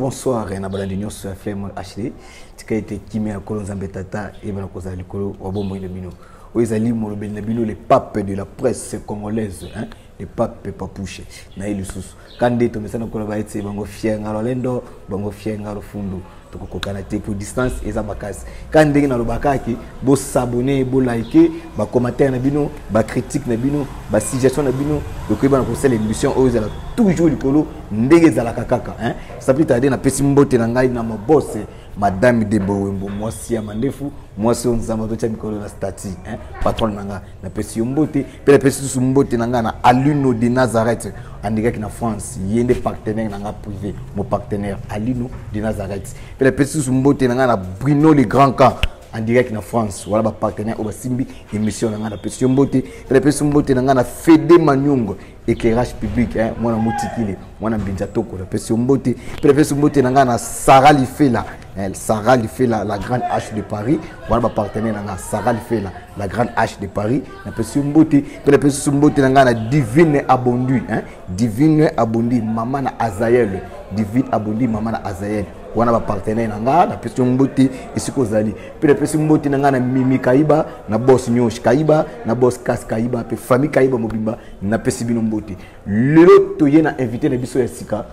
bonsoir na balandinyo sur FM HD tika été kimé à Kolonzambe Tata et bana koza likolo wabombo ina bino oyezali molobeli na bino les papes de la presse congolaise hein les papes papouche na ilisusu kande to mesana kola ba etse bango fienga lolendo bango fienga lofundu tokokana te pour distance eza makasi kande na lobakaki bo s'abonner bo liker ba commentaire na bino ba critique na bino ba suggestion na bino dokoyeba na kosala émission oyezala toujours likolo ndenge za la kaka hein ça peut tarder na pesi mbote na ngai na mabosse Madame de Bowembo, moi si Amandefu, moi si on s'en va de Mikolo na stati, hein, patron nanga, na pesi mbote, pe la pesi sous mbote nanga na Alino de Nazareth, en direct na France, yende partenaire nanga privé, mon partenaire Alino de Nazareth, pe la pesi sous mbote nanga na Bruno le Grand Camp, en direct na France, voilà ba partenaire au Simbi émission nanga na pesi mbote, pe la pesi mbote nanga na Fede Manyongo. Éclairage public hein moi na mutikile moi na mbinjatoko la pesi mbote pe la pesi mbote nanga na Sarah Lifela Sarah Lifela la grande H de Paris voilà ba partenaire nanga Sarah Lifela la grande H de Paris la pesi mbote pe la pesi mbote nanga na Divine Abondi hein Divine Abondi maman na Azael Divine Abondi maman na Azael wana ba partenaire nanga na pesi mbote esiko zali pe la pesi mbote nanga na Mimi Kaiba na boss Nyosh Kaiba na boss Kas Kaiba pe famille Kaiba mobimba na pesi bino lelo toye na invité na biso ya sika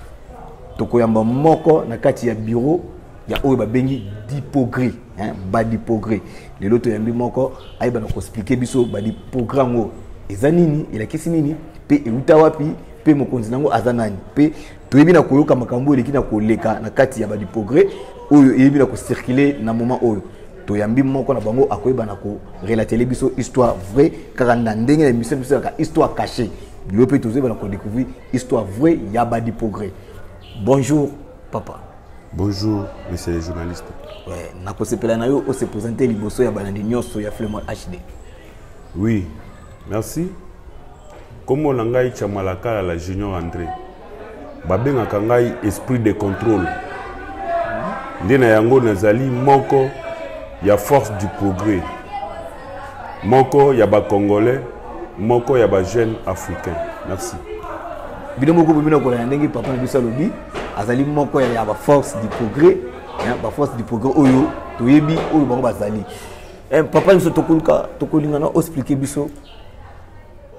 tokoyamba moko na kati ya bureau ya oyo ba bengi Dipogré hein ba Dipogré lelo toyambi moko ayeba na ko expliquer biso ba Dipogré ngo eza nini elakisi nini pe eluta wapi pe mokonzi nango azanani pe toyebi na koyoka makambo eleki na koleka na kati ya ba Dipogré oyo eyebi na ko circuler na moment oyo toyambi moko na bango akoyeba na ko relater biso histoire vraie car na ndenge na émission biso ka histoire cachée le peut oser va découvrir histoire vraie Yaba Dipogré. Bonjour papa. Bonjour monsieur les journalistes. Ouais, na ko sepela na yo o se présenter liboso ya balandi nyoso ya Flemmon HD. Oui, merci. Comme on ngai chamalaka la junior André. Babenga kangai esprit de contrôle. Ndena yango nazali moko ya force du progrès. Moko ya ba congolais. Moko ya ba jeune africain. Merci. Bidomoko bimina ko la ndenge papa na biso lobi azali moko ya ba force du progrès, hein, ba force du progrès oyo toyebi oyo bango bazali. Papa biso tokolinga na expliquer biso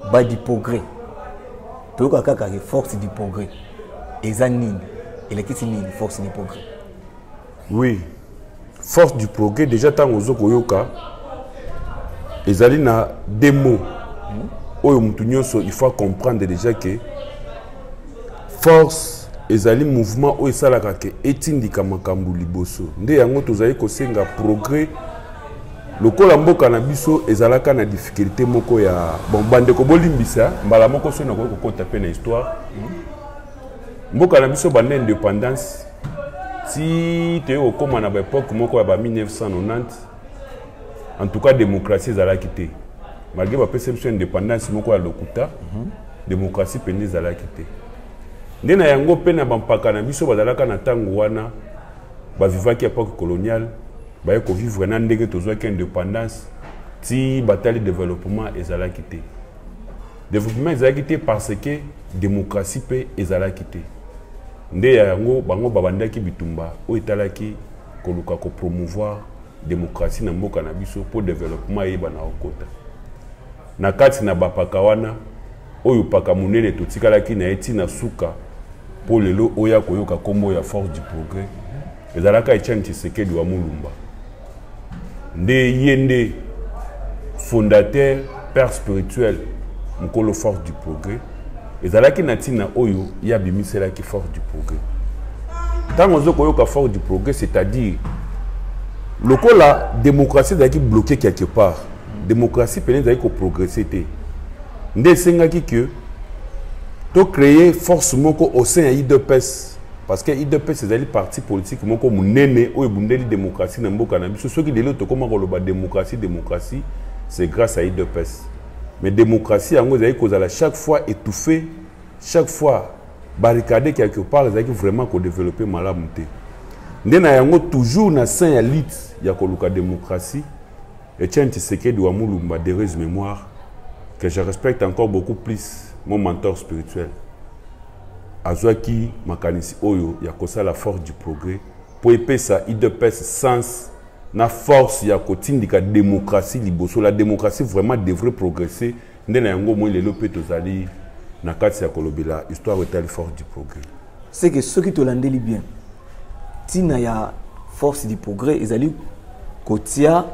ba du progrès. Toyoka kaka ke force du progrès. Ezanini, elekisi nini force du progrès. Oui. Force du progrès déjà tango zoko yoka ezali na deux mots. Il faut comprendre déjà que force ezali mouvement o esalaka ke etindika makambo liboso nde yango tozali kosenga progrès lokola mboka na biso ezalaka na difficulté moko ya bande ko bolimbisa mbala moko so na ko kota pe na histoire mboka na biso bande indépendance si te o koma na ba époque moko ya ba 1990 en tout cas démocratie ezalaki te. Malgré la perception d'indépendance, moko ya lokuta, démocratie pende zalaki te. Ndena yango pe na bampaka na biso bazalaka na tango wana ba vivaki époque coloniale, ba ko vivre na ndenge tozwaki indépendance, ti batali développement ezalaki te. Développement ezalaki te parce que démocratie pe ezalaki te. Nde yango bango babandaki bitumba o etalaki koluka ko promouvoir démocratie na mboka na biso pour développement yeba na okota. Na kati na bapaka wana oyo paka munene totikalaki na eti na suka po lelo oya koyoka kombo ya force du progrès ezalaka Etienne Tshisekedi wa Mulumba nde yende fondateur père spirituel mukolo force du progrès ezalaki na tina oyo ya bimiselaki force du progrès tango zo koyoka force du progrès c'est-à-dire lokola démocratie ezalaki bloquée quelque part. Démocratie peut être progresser. Ndé sengaki que to créer force moko au sein de l'IDPS parce que l'IDPS c'est un parti politique moko munene o ebundeli démocratie na mboka na biso soki lelo to koma koloba démocratie c'est grâce à l'IDPS mais démocratie yango ezali kozala chaque fois étouffée chaque fois barricadé quelque part ezali vraiment ko développer malamu te ndé na yango toujours na sein ya lit ya koluka démocratie. Etienne Tshisekedi wa Mulumba, d'heureuse mémoire, que je respecte encore beaucoup plus, mon mentor spirituel. azwaki makanisi oyo ya kosala force du progrès pour epesa IDPS sens na force ya kotindika démocratie liboso. La démocratie vraiment devrait progresser nde na yango moi lelo pe tozali na kati ya kolobela histoire etali force du progrès. C'est que ceux qui te l'endeli bien tina ya force du progrès ezali kotia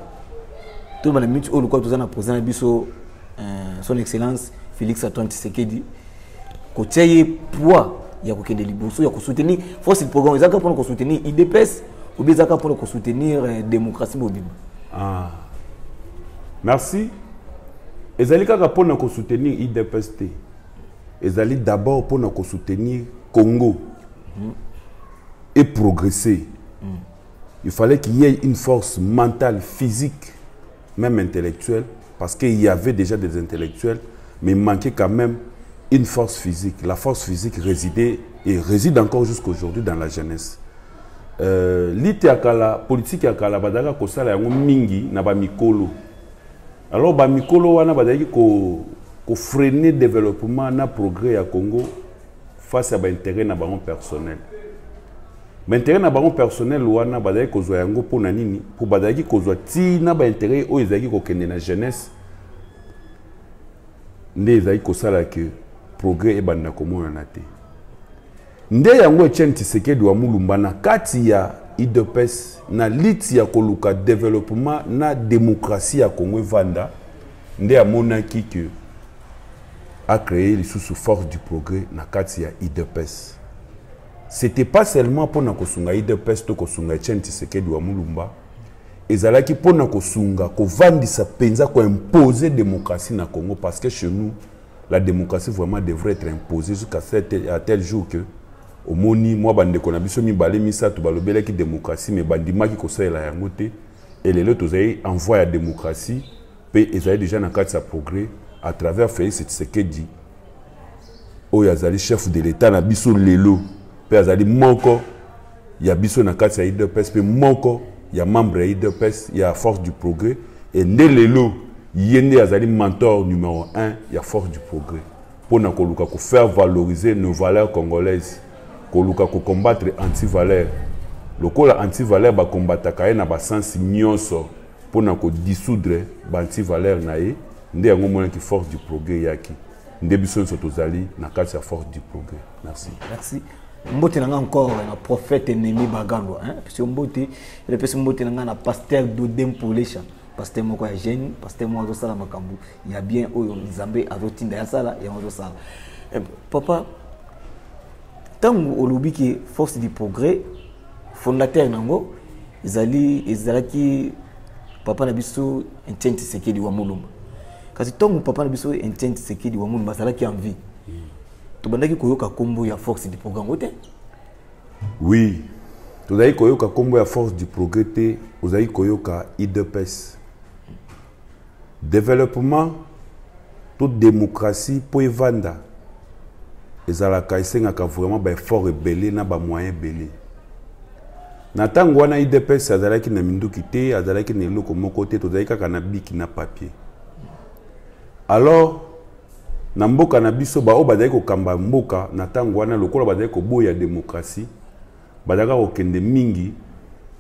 tout le monde au quoi tozana président biso son excellence Félix Antoine Tshisekedi kotia ye poids ya kokende liboso ya ko soutenir force du progrès ezaka pour ko soutenir IDPS ou bien ezaka pour ko soutenir démocratie mobile. Ah. Merci. Ezali kaka pour ko soutenir IDPS te. Ezali d'abord pour ko soutenir Congo et progresser. Il fallait qu'il y ait une force mentale, physique, même intellectuelle, parce qu'il y avait déjà des intellectuels, mais il manquait quand même une force physique. La force physique résidait et réside encore jusqu'aujourd'hui dans la jeunesse. L'ité akala, politique akala, badaka kosala yango mingi na ba mikolo. Alors ba mikolo wana badaki ko freiner développement na progrès à Congo face à ba intérêt na baron personnel. Mais intérêt na baron personnel wana badaki kozwa yango pona nini pour badaki kozwa ti na ba intérêt o ezaki ko kende na jeunesse. Nde ezaki kosala que progrès e banda komona na te. Nde yango Etienne Tshisekedi wa Mulumba na kati ya IDPS na liti ya koluka développement na démocratie ya Congo vanda nde amonaki que a créé les sous force du progrès na kati ya IDPS. C'était pas seulement pour na kosunga IDPS to kosunga Etienne Tshisekedi wa Mulumba, ezalaki pour na kosunga ko vandisa penza ko imposer démocratie na Congo parce que chez nous la démocratie vraiment devrait être imposée jusqu'à tel jour que au moni moi bande ko na biso mi balé misa to balobela ki démocratie mais bandimaki ko sala yango te et les autres ont envoyé la démocratie pe ezali déjà na kati sa progrès à travers Félix Tshisekedi o yazali chef de l'état na biso lelo pe azali moko ya biso na kati ya IDPS pe moko ya membre ya IDPS ya force du progrès et nde lelo yende azali mentor numéro 1 ya force du progrès pour na koluka ko faire valoriser nos valeurs congolaises koluka ko combattre anti-valeurs lokola anti-valeurs ba combattre kaye na ba sens nyonso pour na ko dissoudre ba anti-valeurs na ye nde yango mona ki force du progrès yaki nde biso nso tozali na kati ya force du progrès. Merci. Merci. Mbote nanga encore un prophète ennemi bagando hein parce que mbote le pesi mbote nanga na pasteur Dodem Polecha pasteur moko ya jeune pasteur mo zo sala makambu ya bien oyo Nzambe azotinda ya sala ya zo sala papa tangu olobi ki force du progrès fondateur nango ezalaki papa na biso Etienne Tshisekedi wa Mulumba kasi tangu papa na biso Etienne Tshisekedi wa Mulumba azalaki en vie tobandaki koyoka kombo ya force du progrès ngote. Oui, tozali koyoka kombo ya force du progrès te ozali koyoka IDPS. Développement toute démocratie po evanda ezalaka esengaka vraiment ba effort ebele na ba moyen ebele. Na tango wana IDPS azalaki na minduki te azalaki na eloko moko te tozali kaka na biki na papier. Alors na mboka na biso ba o bazali ko kamba mboka na tango wana lokola bazali ko boya démocratie bazaka ko kende mingi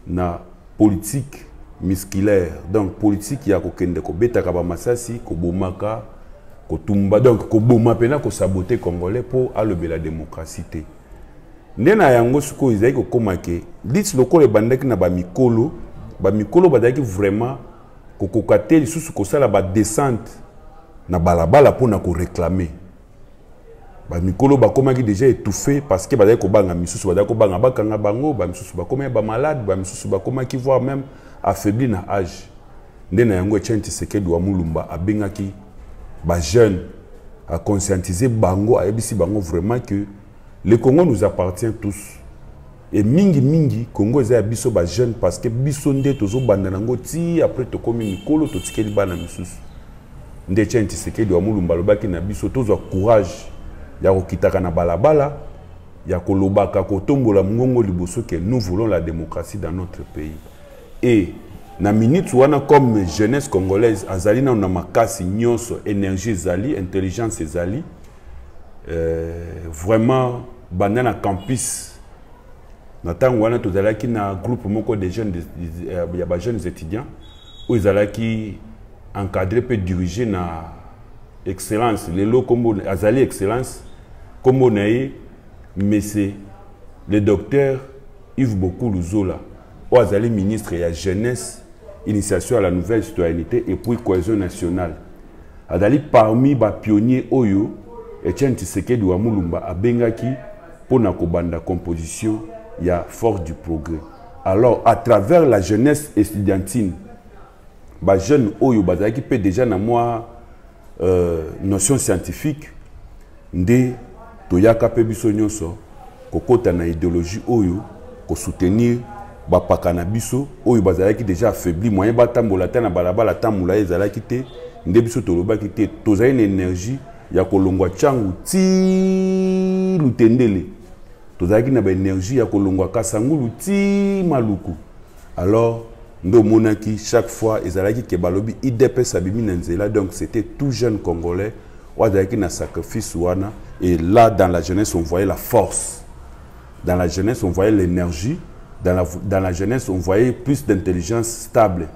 na politique musculaire donc politique ya ko kende ko betaka ba masasi ko bomaka ko tumba donc ko boma pena ko saboter congolais pour alobela démocratie te ndena yango suko izali ko komake dit lokola bandaki na ba mikolo bazaki vraiment ko kokateli susu ko sala ba descente na balabala pour na ko réclamer ba mikolo ba komaki déjà étouffé parce que bazali ko banga misusu bazali ko banga bakanga bango ba misusu ba komaki ba malade ba misusu ba komaki voire même affaibli na âge ndena yango Etienne Tshisekedi wa Mulumba abengaki ba jeunes à conscientiser bango a ebisi bango vraiment que le Congo nous appartient tous et mingi Congo eza biso ba jeunes parce que biso nde tozo banda nango ti après to komi mikolo to tikeli bana misusu nde Etienne Tshisekedi wa Mulumba lobaki na biso tozwa courage ya kokitaka na balabala ya kolobaka kotombola mongongo liboso que nous voulons la démocratie dans notre pays et na minute wana comme jeunesse congolaise azali na makasi nyonso énergie zali intelligence zali vraiment banana campus na tango wana tozalaki na groupe moko de jeunes ya ba jeunes étudiants où ils allaient encadrer peut diriger na excellence lelo kombo azali excellence kombo naye monsieur le docteur Yves Bokoulou Zola ou azali ministre ya jeunesse initiation à la nouvelle citoyenneté et puis cohésion nationale azali parmi ba pionniers oyo Etienne Tshisekedi wa Mulumba abengaki pona kobanda composition ya Force du Progrès. Alors à travers la jeunesse estudiantine ba jeune oyo bazaki peut déjà na moi notion scientifique nde toyaka pe biso nyonso kokota na idéologie oyo ko soutenir ba pakana biso oyo bazalaki déjà affaibli moyen batambola ta na balabala tamula ezalaki te nde biso tolobaki te tozali na énergie ya kolongwa changu ti lutendele tozalaki na ba énergie ya kolongwa kasangulu ti maluku. Alors ndo monaki chaque fois ezalaki ke balobi IDPS abimi na nzela, donc c'était tout jeune congolais wazalaki na sacrifice wana. Et là dans la jeunesse on voyait la force, dans la jeunesse on voyait l'énergie, dans la jeunesse on voyait plus d'intelligence stable.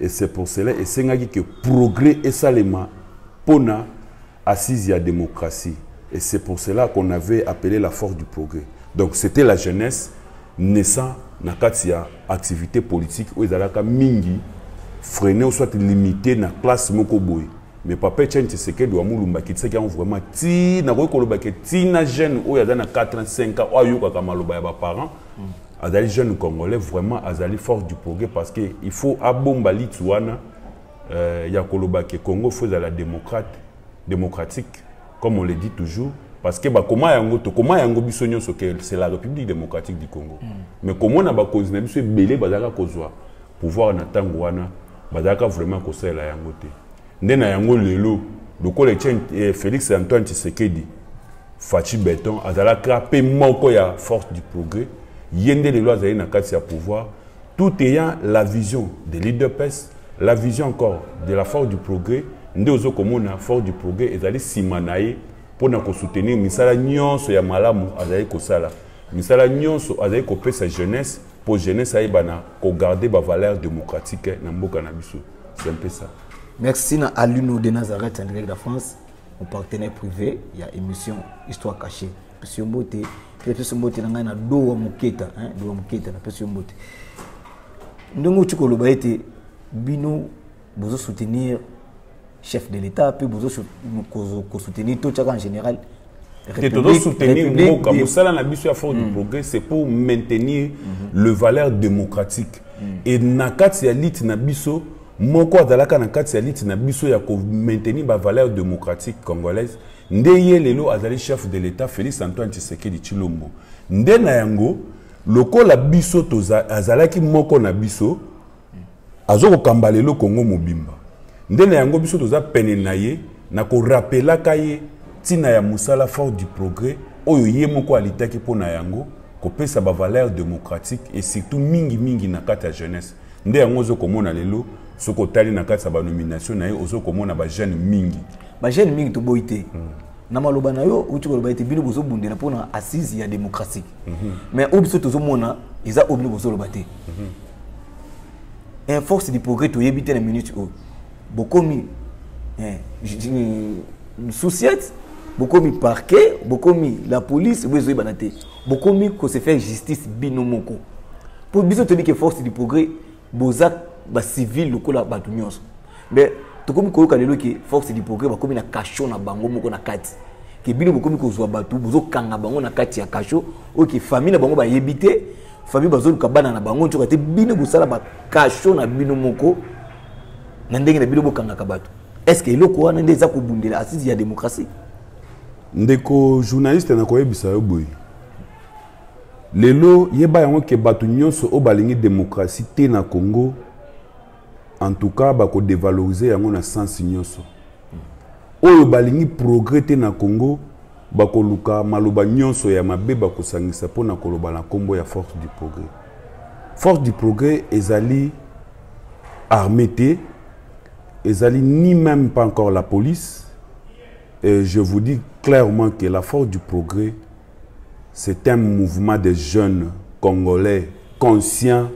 Et c'est pour cela et c'est que progrès et salema pona assise à démocratie. Et c'est pour cela qu'on avait appelé la force du progrès. Donc c'était la jeunesse naissant na kati ya activité politique où ils allaient mingi freiner ou soit limiter na classe moko boy. Mais papa Etienne Tshisekedi wa Mulumba qui tsaki ont vraiment ti na ko koloba ke ti na jeune ou ya na 45 ans oyo ka maloba ya ba parents azali jeune congolais vraiment azali force du progrès parce que il faut abomba litwana ya koloba ke Congo faut la démocratique comme on le dit toujours. Parce que comment yango biso nyonso que c'est la République démocratique du Congo. Mais comment na ba cause na biso belé bazaka kozwa pouvoir na tango wana bazaka vraiment kosela yango te. Ndena yango lelo lokola Félix Antoine Tshisekedi Fachi Beton azala krapé moko ya force du progrès yende lelo azali na kati ya pouvoir tout ayant la vision de l'IDPS, la vision encore de la force du progrès nde ozo komona force du progrès ezali simanaye pour soutenir misala nyonso ya malamu azali kosala misala nyonso azali kopesa jeunesse pour jeunesse aibana ko garder ba valeur démocratique na mboka na biso. C'est un peu ça. Merci à Aluno de Nazareth en direct de France, mon partenaire privé, il y a émission Histoire cachée. Monsieur Mbote, Monsieur Mbote na do muketa, do muketa na Monsieur Mbote. Ndongo chiko lobaete bino bozo soutenir chef de l'État, puis vous soutenir tout ça en général. Soutenir la force du progrès, c'est pour maintenir le valeur démocratique. Et nakati ya lit na biso, moko azalaka nakati ya lit na biso ya ko maintenir la valeur démocratique congolaise. Ndeye lelo azali chef de l'État Félix Antoine Tshisekedi Tshilombo. Nde na yango lokola biso toza azalaki moko na biso azoko kamba lelo Congo mobimba. Ndena yango biso toza pene na ye na ko rappela kaye tina ya musala force du progrès oyo ye moko alitaki pona yango ko pesa ba valeur démocratique et surtout mingi na kati ya jeunesse. Nde yango zo komona lelo soko tali na kati ba nomination na ye ozo komona ba jeune mingi. Ba jeune mingi to boité. Na maloba na yo uti ko lobaité bino bozo bundela pona assise ya démocratique. Mais obiso tozo mona iza obino bozo lobaté. Un force du progrès to yebité na minute o. Bokomi société, bokomi parquet, bokomi la police, bokomi ko se faire justice binomoko. Pour biso tenir que force du progrès, bozak ba civil lokola batu nyonso. Mais to komi ko kalelo que force du progrès bokomi na kacho na bango moko na kati. Que bino bokomi ko zwa batu bozo kanga bango na kati ya kacho, OK famille na bango ba yebité, famille bazo kabana na bango nchoka te bino bosala ba kacho na binomoko. Est-ce que eloko wana nde za kobundela assise ya démocratie? Ndeko journaliste na koyebisa yo boy. Lelo yeba yango ke batu nyonso o balingi démocratie te na Congo. En tout cas ba ko dévaloriser yango na sens nyonso. Oyo balingi progrès te na Congo ba ko luka maloba nyonso ya mabe ba ko sangisa pona koloba na kombo ya force du progrès. Force du progrès ezali armée te ezali ni même pas encore la police. Et je vous dis clairement que la force du progrès c'est un mouvement de jeunes Congolais conscients,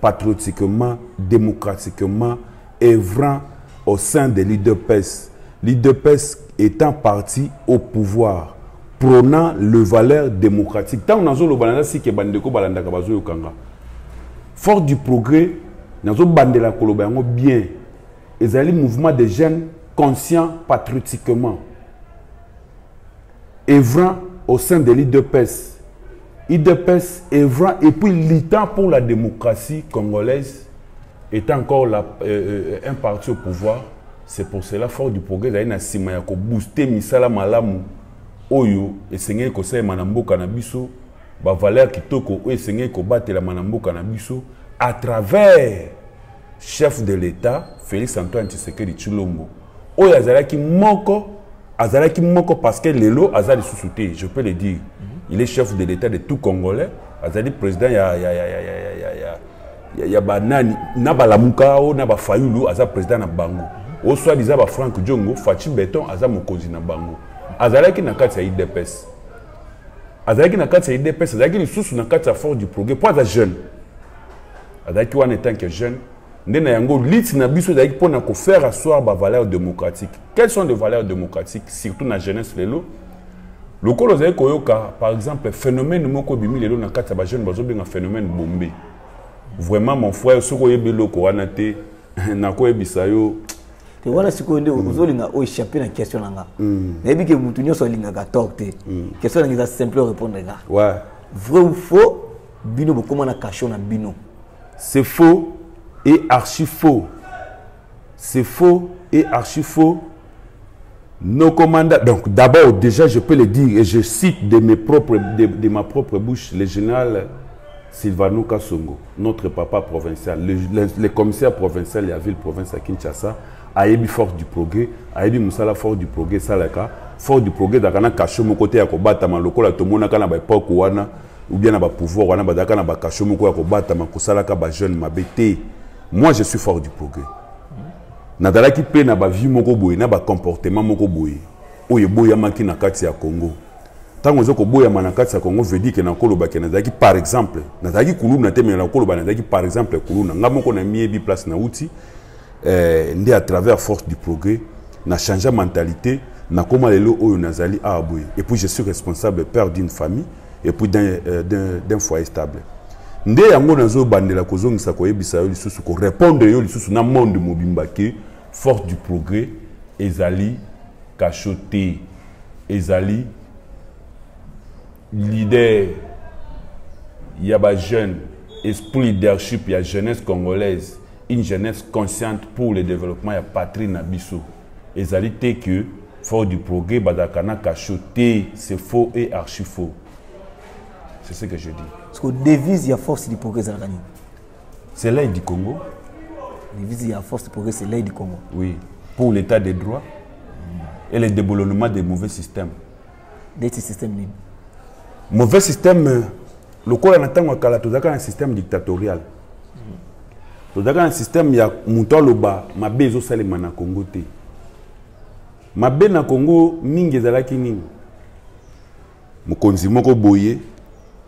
patriotiquement, démocratiquement, œuvrant au sein de l'UDPS. L'UDPS étant parti au pouvoir, prônant les valeurs démocratiques. Tant que nous avons si que bandeko balanda kabazo yokanga. Fort du progrès, nous avons bandela kolobango bien. Ils ont le mouvement de jeunes conscients patriotiquement, œuvrant au sein de l'UDPS. l'UDPS œuvrant et puis luttant pour la démocratie congolaise est encore un parti au pouvoir. C'est pour cela fort du progrès d'ailleurs nasima ya ko booster misala malamu oyo esengé ko sa manamboka na biso ba valeur kitoko oyo esengé ko batela manamboka na biso à travers chef de l'État Félix Antoine Tshisekedi Tshilombo oyo azalaki moko parce que lelo azali sous-souté, je peux le dire. Il est chef de l'État de tout Congolais, azali président ya banani na balamuka o na ba fayulu aza président na bango. Au soit disant Franck Djongo, Fachi Beton, Aza Mokonzi na bango. Azalaki na kati ya IDPS. Azalaki na kati ya IDPS, azalaki lisusu na kati ya fort du progrès. Pour les jeunes. Azalaki en tant que jeune. Ndena yango lit na biso azalaki pour na ko faire asseoir ba valeurs démocratiques. Quelles sont les valeurs démocratiques surtout na jeunesse lelo? Le kolo azalaki koyoka par exemple phénomène moko bimi lelo na kati ya ba jeune bazo benga phénomène bombe. Vraiment mon frère soko yebelo ko wana te na ko yebisa yo. Te wana sikonde ozolinga o échapper na question nanga. Nayebi ke mutu nyoso linga ka torte. Question nanga simple répondre nga. Ouais. Vrai ou faux? Bino bokoma na cachot na bino. C'est faux et archi faux. C'est faux et archi faux. Nos commandants. Donc d'abord déjà je peux le dire et je cite de ma propre bouche le général Silvano Kasongo, notre papa provincial, le commissaire provincial de la ville province à Kinshasa. Ayebi fort du progrès, ayebi musala fort du progrès salaka, fort du progrès dakana kasho mo côté ya ko batama lokola to mona kana ba époque wana ou bien na ba pouvoir wana ba dakana ba kasho mo ko batama ko salaka ba jeune mabete. Moi je suis fort du progrès. Na dalaki pe na ba vie moko boye na ba comportement moko boye. Oye boya maki na kati ya Congo. Tango zo ko boya na kati ya Congo veut dire que na koloba ke na dalaki par exemple, na dalaki kuluna te me na koloba na dalaki par exemple kuluna ngamoko na miebi place na outil. Ndé à travers force du progrès, n'a changé la mentalité, n'a comment les lots au nazali à aboué. Et puis je suis responsable père d'une famille et puis d'un foyer stable. Ndé yango nazo bande la kozongi sa koye bisayo lisusu ko répondre yo lisusu na monde mobimba ke force du progrès ezali cachoté ezali leader ya ba jeune esprit leadership ya jeunesse congolaise. Une jeunesse consciente pour le développement de la patrie Nabiso. Et ça dit que fort du progrès, Badakana cachoté, c'est faux et archi faux. C'est ce que je dis. Parce que devise, il y a force du progrès. C'est l'aide du Congo. Devise, il y a force du progrès, c'est l'aide du Congo. Oui. Pour l'état des droits et le déboulonnement des mauvais systèmes. Des systèmes. Mauvais système, le corps en attend un système dictatorial. Dans un système, il y a Moutaloba, ma bezo salema na Congo te. Ma be na Congo, mingi ezalaki nini. Mokonzi moko boye,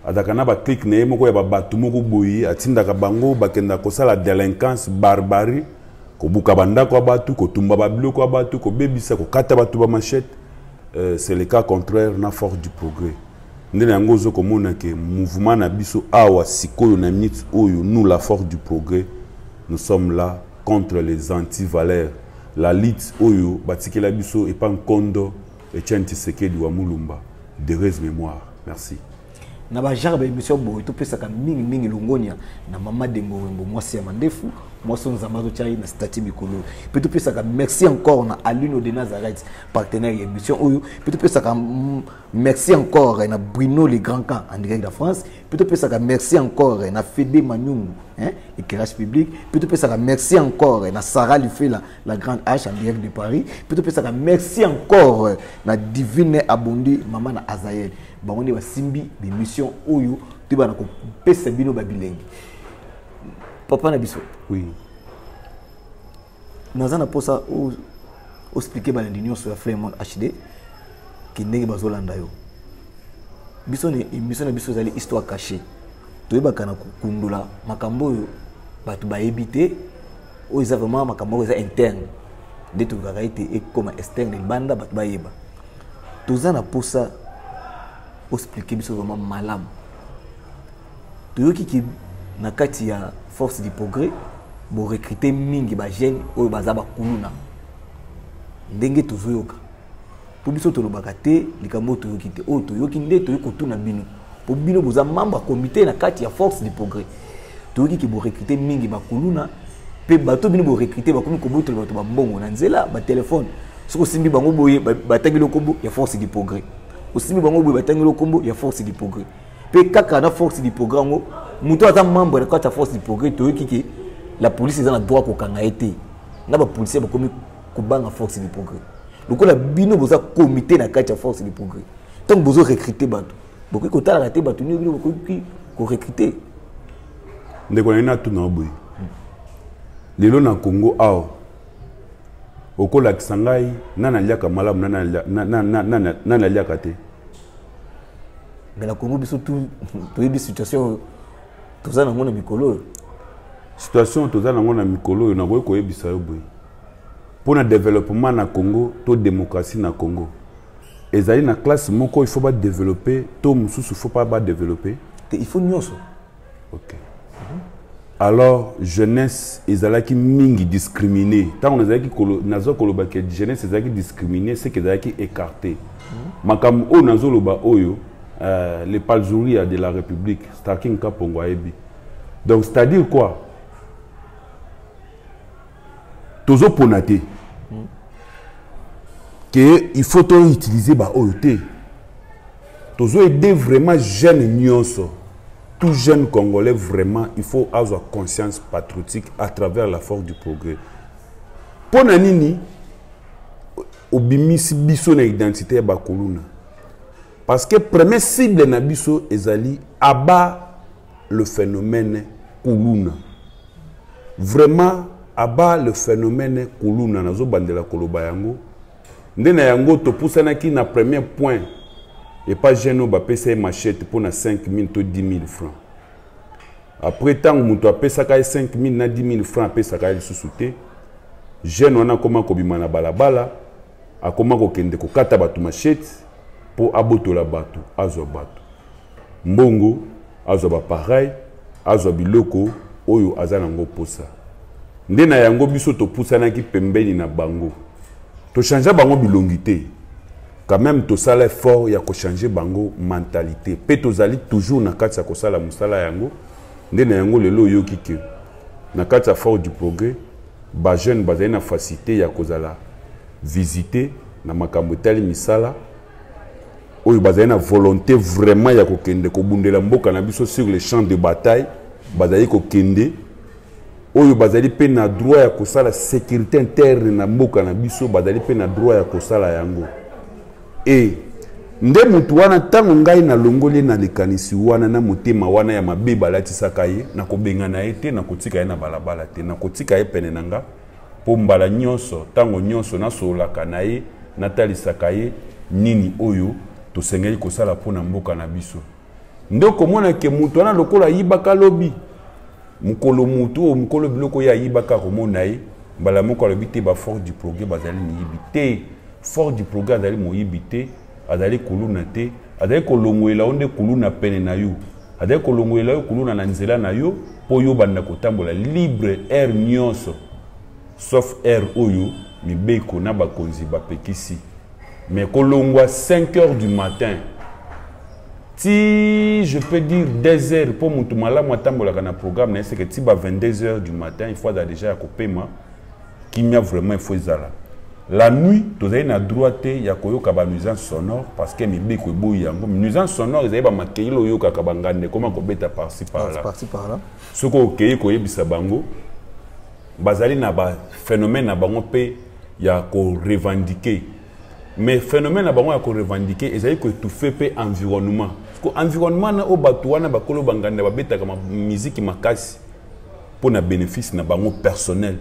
adakana ba clique ne moko ya ba batu moko boye, atindaka bango bakenda kosala délinquance, barbarie, ko buka banda ko batu, ko tumba ba biloko ko batu, ko bebisa ko kata batu ba machette. C'est le cas contraire na force du progrès. Ndene yango zo komona ke mouvement na biso awa sikoyo na minute oyo nous la force du progrès. Nous sommes là contre les anti-valeurs. La lutte Oyo, Batikela Biso et Pankondo et Tshisekedi wa Mulumba. De heureuse mémoire. Merci. Na ba jarba émission boy to pesa ka mingi longonia na mama dengo wembo mwasi ya mandefu mwasi nzambazo chai na stati mikolo peut pesa ka merci encore na Aluno de Nazareth partenaire émission oyo peut pesa ka merci encore na Bruno le Grand Camp en direct de France peut pesa ka merci encore na Fédé Manyungu éclairage public peut pesa ka merci encore na Sarah Lufela la grande H en direct de Paris peut pesa ka merci encore na Divine Abondi maman na Azaël bango ne basimbi l'émission oyo tu bana ko pesa bino babilengi papa na biso oui nazana posa o expliquer ba l'union sur la Flame HD ki ndenge bazolanda yo biso ne émission na biso zali histoire cachée toyebaka na kundula makambo oyo bato bayebi o eza vraiment makambo oyo eza interne nde tokaka ete ekoma externe libanda bato bayeba toza na posa expliquer biso vraiment malamu toyoki ki na kati ya force du progrès bo recruter mingi ba jeune oyo baza bakuluna ndenge tozoyoka po biso tolobaka te likambo toyoki te oyo toyoki nde toyoki kotuna bino po bino boza membre ya comité na kati ya force du progrès toyoki ki bo recruter mingi bakuluna pe bato bino bo recruter bakomi kobotola bato bambongo na nzela ba telefone soko simbi bango boye batangi lokombo ya force du progrès osimbi bango boye batangi lokombo ya force du progrès pe kaka na force du progrès ngo muto ata membre na kati ya force du progrès toyoki ki la police eza na droit kokanga ete na ba policier bakomi kubanga force du progrès lokola bino boza comité na kati ya force du progrès tant bozo recruter bato bokoki kotala te bato ni bino bokoki ko recruter ndeko na tu na boye lelo na Congo ao okola kisangai nana liaka malamu nana liaka te mais la Congo biso tout toyebi situation toza na ngona mikolo situation toza na ngona mikolo na boye koyebisa yo boye pour le développement na Congo to démocratie na Congo ezali na classe moko il faut pas développer to mususu faut pas développer il faut nyonso OK alors jeunesse ezalaki mingi discriminée tant on ezalaki nazo koloba que jeunesse ezalaki discriminée c'est que ezalaki écarté makam o nazo loba oyo les palzouria de la République Starking Kapongo ayebi donc c'est-à-dire quoi tozo ponaté que il faut utiliser ba oyote tozo aider vraiment jeunes nyonso tout jeune congolais vraiment il faut avoir conscience patriotique à travers la force du progrès pona nini obimisi biso na identité ba koluna parce que premier cible na biso ezali aba le phénomène kuluna vraiment aba le phénomène kuluna nazo bandela koloba yango ndena yango to pusanaki na premier point et pas jeune ba pesa machette pour na 5 000 to 10 000 francs après tant muto apesaka 5 000 na 10 000 francs apesaka lisusuté jeune wana koma kobima na balabala akoma kokende kokata batu machette pour abotola batu azwa batu mbongo azwa ba pareil azwa biloko oyo azana ngo posa ndena yango biso to pusanaki pembeni na bango to changer bango bilongité quand même to sala effort ya ko changer bango mentalité pe to zali toujours na kati ya ko sala musala yango ndena yango lelo yoki ke na kati ya fort du progrès ba jeune bazali na facilité ya kozala visiter na makambo tali misala oyo bazali na volonté vraiment ya kokende kobundela mboka na biso sur le champ de bataille bazali kokende oyo bazali pe na droit ya kosala sécurité interne na mboka na biso bazali pe na droit ya kosala yango et nde mutu wana tango ngai na longoli na likanisi wana na motema wana ya mabe balatisaka ye na kobengana ye te na kotika ye na balabala te na kotika ye pene nanga po mbala nyonso tango nyonso nasolaka na ye natalisaka ye nini oyo tosengeli kosala mpona mboka na biso nde komona ke mutu wana lokola yibaka lobi mukolo mutu o mukolo biloko ya yibaka komona ye mbala moko alobi te ba fort du progrès bazali ni yibite fort du progrès azali moyibi te azali kuluna te azali kolongwela onde kuluna pene na yo azali kolongwela yo kuluna na nzela na yo po yo banda kotambola libre air nyonso sauf air oyo mibeko na bakonzi bapekisi mais kolongwa 5 heures du matin si je peux dire 2 heures pour mutu malamu atambolaka na programme na c'est que ti ba 22 heures du matin il faut déjà ya kopema kimia vraiment il faut ezala la nuit tozali na droite ya koyoka ba nuisance sonore parce que mibeko eboyi yango nuisance sonore ezali ba makeyilo oyoka ka bangande koma kobeta par-ci par-là soko okei koyebisa bango bazali na ba phénomène na bango pe ya ko revendiquer mais phénomène na bango ya ko revendiquer ezali ko étouffer pe environnement parce que environnement na o batu wana bakolo bangande babeta ka musique makasi pour na bénéfice na bango personnel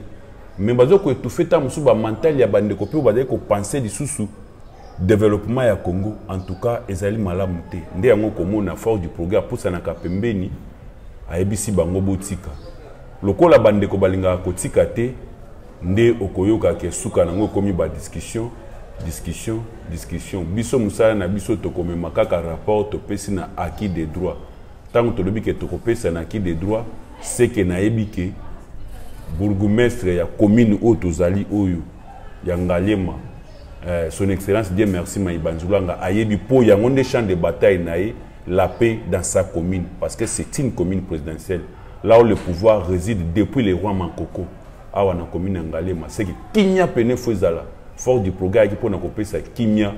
mais bazo ko étouffer ta musu ba mental ya bande ko pe bazali ko penser lisusu développement ya Congo en tout cas ezali malamu te nde yango komona fort du progrès pour sana kapembeni ayebisi bango botika lokola bandeko balinga kotika te nde okoyoka ke suka nango komi ba discussion biso musala na biso tokomema kaka rapport topesi na acquis des droits tango tolobi ke tokopesa na acquis des droits c'est que nayebi ke bourgmestre ya commune oyo tozali oyo ya Ngaliema son excellence Dieu merci Maïbanzulanga ayebi po yango nde champ de bataille nae la paix dans sa commune parce que c'est une commune présidentielle là où le pouvoir réside depuis les rois Mankoko awa na commune Ngaliema c'est que kinya pene fozala fort du progrès qui pona kopesa kimia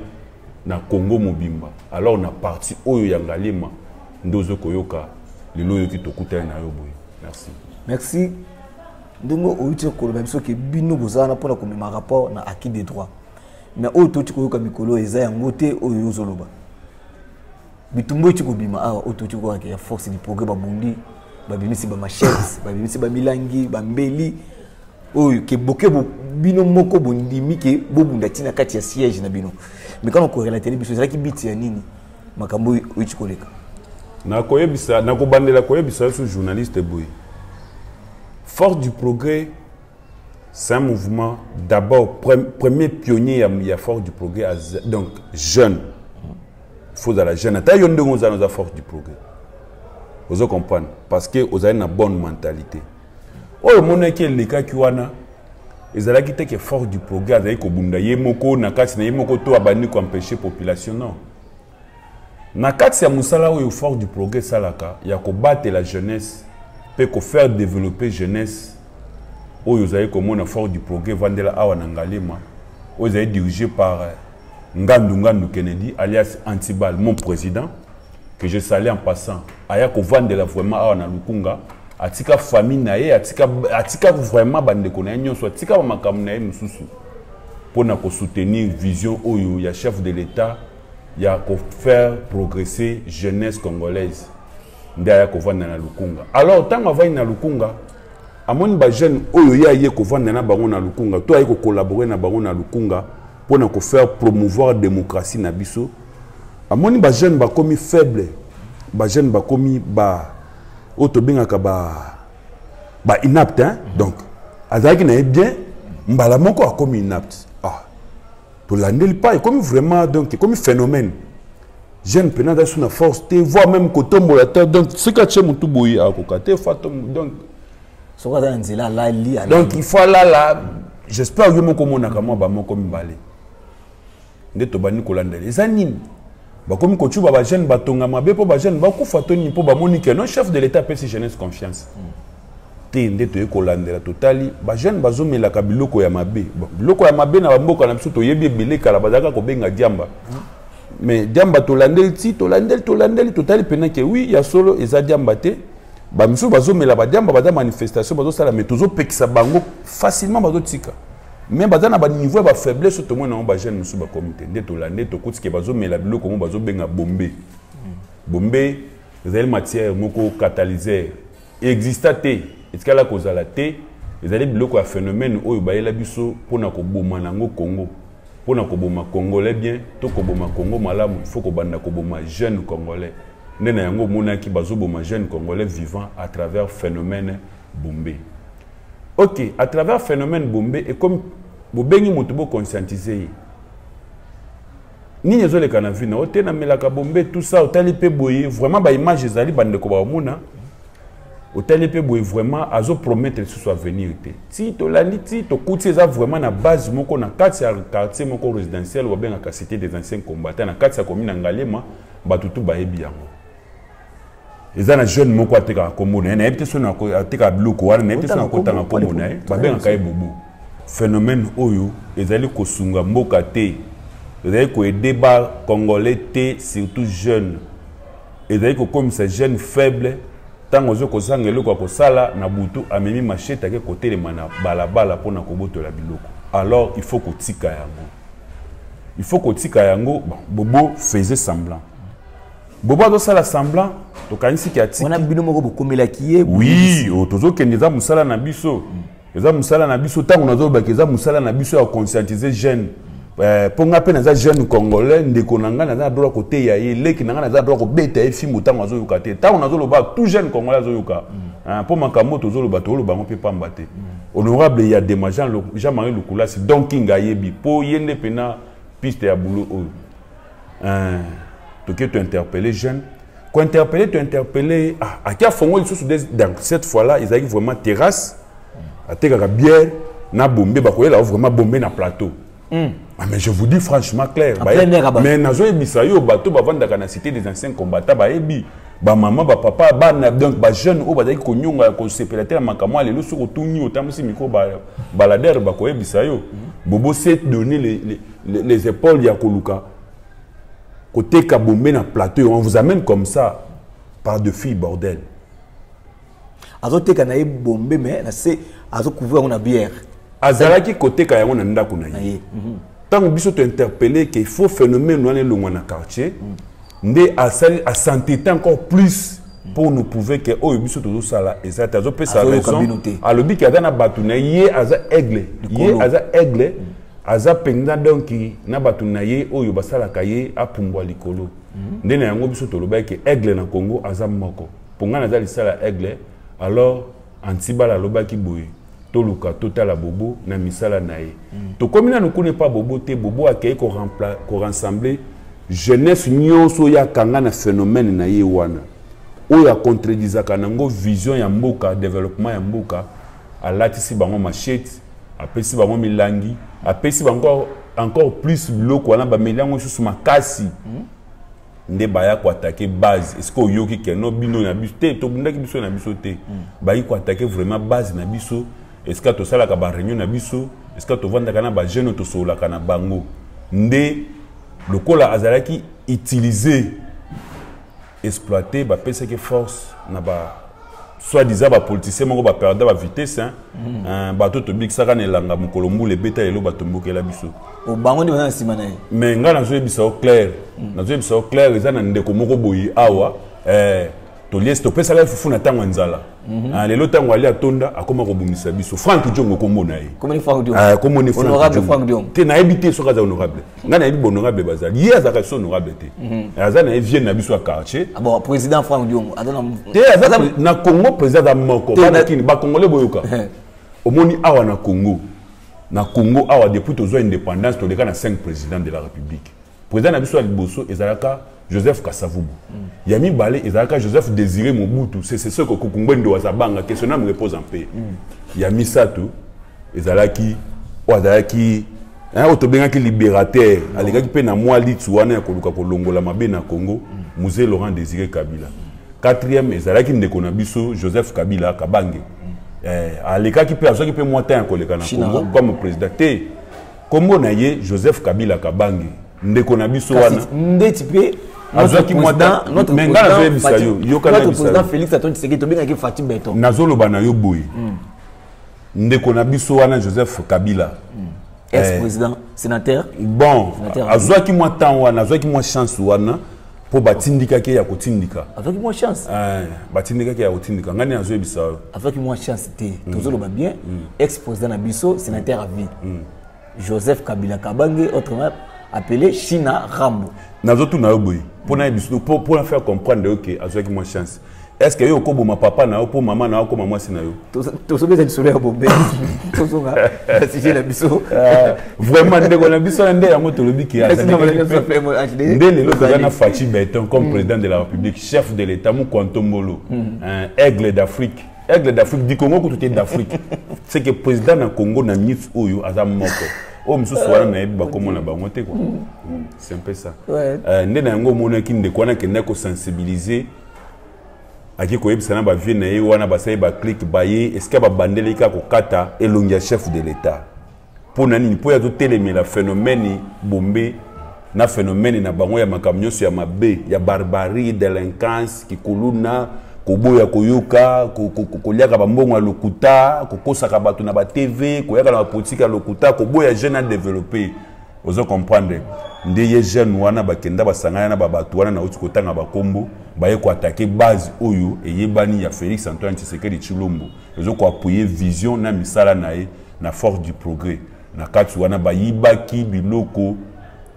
na Congo mobimba alors on a parti oyo ya Ngaliema ndozo koyoka lelo yoki tokuta na yo boye merci ndongo outi ko ba biso ke bino bozana pona ko mema rapport na acquis des droits mais auto ti koyoka mikolo eza yango te oyo yozoloba bitumbo ti ko bima awa auto ti ko ya force du progrès ba bundi ba bimisi ba machets ba bimisi ba milangi ba mbeli oyo ke boke bino moko bondimi ke bobunda tina kati ya siège na bino mais quand on corrélate biso ezala ki biti ya nini makambo outi koleka na koyebisa na kobandela koyebisa so journaliste boy Fort du progrès c'est un mouvement d'abord premier pionnier il y a Fort du progrès donc jeune faut dans la jeune ta yonde ngoza nos Fort du progrès vous comprenez parce que vous avez une bonne mentalité oyo mona ki le ka ki wana ezala ki te ke Fort du progrès azali ko bunda ye moko na kati na ye moko to abani ko empêcher population non na kati ya musala oyo Fort du progrès salaka ya ko battre la jeunesse peut ko faire développer jeunesse oyo zaye ko mona Fort du progrès vandela awa na Ngaliema oyo zaye dirigé par Ngandu Kennedy alias Antibal mon président que je salue en passant aya ko vandela vraiment awa na Lukunga atika famille na ye atika vraiment bandeko na nyonso atika makambo na ye mususu pona ko soutenir vision oyo ya chef de l'état ya ko faire progresser jeunesse congolaise ndaya ko vanda na Lukunga alors tant va na Lukunga amoni ba jeune oyo ya ye ko vanda na bango na Lukunga to ay ko collaborer na bango na Lukunga pona ko faire promouvoir démocratie na biso amoni ba jeune ba komi faible ba jeune ba komi ba otobengaka ba inapte hein? Donc azaki na bien mbala moko akomi inapte to landeli pas comme vraiment donc comme phénomène jeune penada sur na force te voire même côté molateur donc ce que tu mutu boyi akokate fatom donc so ka nzela la li donc il faut là j'espère que moko mona kama ba moko mbale ndeto bani kolandeli ezanini ba comme ko tuba ba jeune batonga mabe po ba jeune ba ku fatoni po ba monique non chef de l'état pèse jeunesse confiance te ndeto e kolandela totali ba jeune bazomela ka biloko ya mabe biloko ya mabe na mboka na biso to yebi ebele kala bazaka ko benga diamba mais diamba tolandeli totali pena que oui ya solo eza diamba te ba miso bazomela ba diamba bada manifestation bazo sala mais tozo pekisa bango facilement bazo tika mais bazana ba niveau ba faiblesse to mona ba jeune miso ba comité ndeto landeli to kutike bazomela biloko mo bazo benga bombe ezali matière moko catalyseur exista te etikala kozala te ezali biloko ya phénomène oyo bayela biso pona ko boma nango Congo pona ko boma congolais bien to ko boma Congo malamu faut ko banda ko boma jeune congolais ndena yango monaki bazo boma jeune congolais vivant à travers phénomène bombe OK à travers phénomène bombe et comme bobengi mutu bo conscientiser ni nyezole kana vina otena melaka bombe tout ça otali pe boye vraiment ba image ezali bande ko ba mona otali pe boye vraiment azo promettre ce soit venir ti to landi ti to kuti eza vraiment na base moko na kati ya quartier moko résidentiel ou bien na cité des anciens combattants na kati ya commune Ngaliema batutu ba yebi yango eza na jeune moko ateka komona na ebite so na ateka biloko wana na ebite so na kotanga komona ba benga kai bobo phénomène oyo ezali kosunga mboka te ezali ko aider ba congolais te surtout jeunes ezali ko comme ces jeunes faibles tango zo kozanga eloko ko sala na butu amemi machete ke côté le mana balabala pona ko botola biloko alors il faut kotika yango bobo faisait semblant bobo do sala semblant to kanisi ki atika on a bino moko bokomela kiye oui otozo kendeza musala na biso eza musala na biso tango nazo bakeza musala na biso ya conscientiser jeune pour nga pe naza jeune congolais ndeko nanga naza droit côté ya ye leki nanga naza droit ko beta e film tango azo yoka te tango nazo loba tout jeune congolais azo yoka pour makambo tozo loba to loba ngo pe pamba te honorable il y a des gens Jean-Marie Lukula c'est donc kinga yebi po yende pena piste ya boulot to que tu interpeller jeune ko interpeller à qui a fongo dans cette fois là ils arrivent vraiment terrasse à teka bière na bombe ba ko là vraiment bombe na plateau. Mais je vous dis franchement clair, mais nazo ebisayo bato bavanda kana cité des anciens combattants ba ebi ba maman ba papa ba donc ba jeune o ba daki ko nyonga ko sepelater makamo lelo sur tuni otamisi miko ba balader ba ko ebisayo bobo s'est donné les épaules ya koluka côté kabombe na plateau on vous amène comme ça par de filles bordel azo teka na bombe mais na c'est azo couvrir on a bière azalaki côté ka yango na ndako na ye tant biso te interpeller qu'il faut phénomène noir le na quartier ndé à s'entêter encore plus pour nous prouver que oh biso to sala et ça tazo pe sa raison à lobi ki adana batu na ye aza aigle aza penga donc na batu na ye oyo basala kaye apumbwa likolo ndé na yango biso to loba ke aigle na Congo aza moko ponga na zali sala aigle alors antibala loba ki boye toluka total bobo na misala nae to komina no connaît pas bobo te bobo akei ko rassembler jeunesse nyonso ya kanga na phénomène na ye wana o ya contredisaka nango vision ya mboka développement ya mboka alatisi bango machete apesi bango milangi apesi bango encore plus biloko wana ba milango susu makasi nde baya ko attaquer base est-ce que yoki keno bino na biso te to bundaki biso na biso te bayi ko attaquer vraiment base na biso. Est-ce que tu as la réunion na biso? Est-ce que tu as la jeune to sola kana bango? Ndé le kola azalaki utiliser exploiter ba pese que force na ba soit disant ba politicien moko ba perdre ba vitesse ba to bik saka ne langa mukolombu le beta elo ba tomboke la biso. O bango ndi na sima na ye. Mais nga na zo biso clair. Na zo biso clair eza na ndeko moko boyi awa tolies to pesa la fufu na tango nzala lelo tango ali atonda akoma ko bungisa biso Frank Diongo komona ye comme ni Frank Diongo comme ni Frank Diongo te na ebité so kaza honorable nga na ebi honorable bazali ye azaka so honorable te azana evie na biso a quartier bon président Frank Diongo adana te azana na Congo président da moko ba kini ba congolais boyoka omoni awa na Congo awa depuis tozo indépendance to leka na 5 présidents de la République président na biso a liboso ezalaka Joseph Kasavubu. Yami Balé ezalaka Joseph Désiré Mobutu. C'est ce que Kukumbendo wazabanga questionnant me repose en paix. Yami Sato ezalaki wadaki otobenga libérateur alekaki pe na mwa litsuana ya koluka kolongola mabe na Congo Musée Laurent Désiré Kabila. Quatrième ezalaki ndeko na biso Joseph Kabila Kabange. Alekaki pe azaki pe mwata ya koleka na Congo comme président te. Kombo na ye Joseph Kabila Kabange. Ndeko na biso wana ndeti pe notre président Félix Antoine Tshisekedi to benga ki Fatim Beton nazolo bana yo boy ndeko na biso wana Joseph Kabila ex-président sénateur bon azwaki moi temps wana azwaki moi chance wana po batindika ke ya kotindika avec moi chance batindika ke ya kotindika ngani azo ebisa avec moi chance te tozolo ba bien ex-président na biso sénateur à vie Joseph Kabila Kabange autrement appelé China Rambo. Nazotu na yoboy pour faire comprendre que avec moi chance. Est-ce que yo ko ma papa na yo pour maman na yo ko maman sina yo? To so beza solo ya bombe. To so nga si j'ai la biso. Vraiment ndeko na biso ndé yango to lobi ki ya. Ndé le loto na Fatim Beton comme président de la République, chef de l'État mu Kwantombolo, aigle d'Afrique. Aigle d'Afrique du Congo tout est d'Afrique. C'est que président na Congo na nit oyo azam moko. Oh, monsieur Soana na ebi bakomo na bangote quoi. C'est un peu ça. Ndé na yango mona ki ndeko na kenda ko sensibiliser aki ko yebisa na ba vie na ye wana basaye ba click baye est-ce que ba bandele ka ko kata elongia chef de l'État. Pour nani po ya to telemela phénomène bombe na phénomène na bango ya makamnyoso ya mabe ya barbarie délinquance ki kuluna koboya koyoka koliaka bambongo ya lokuta kokosaka bato na ba TV koyaka na politique ya lokuta koboya jeune à développer ozo comprendre ndeye jeune wana bakenda basangana na babato wana na uti kotanga bakombo baye ko attaquer base oyo eyebani ya Félix Antoine Tshisekedi Tshilombo ozo ko appuyer vision na misala nae na force du progrès na kati wana bayibaki biloko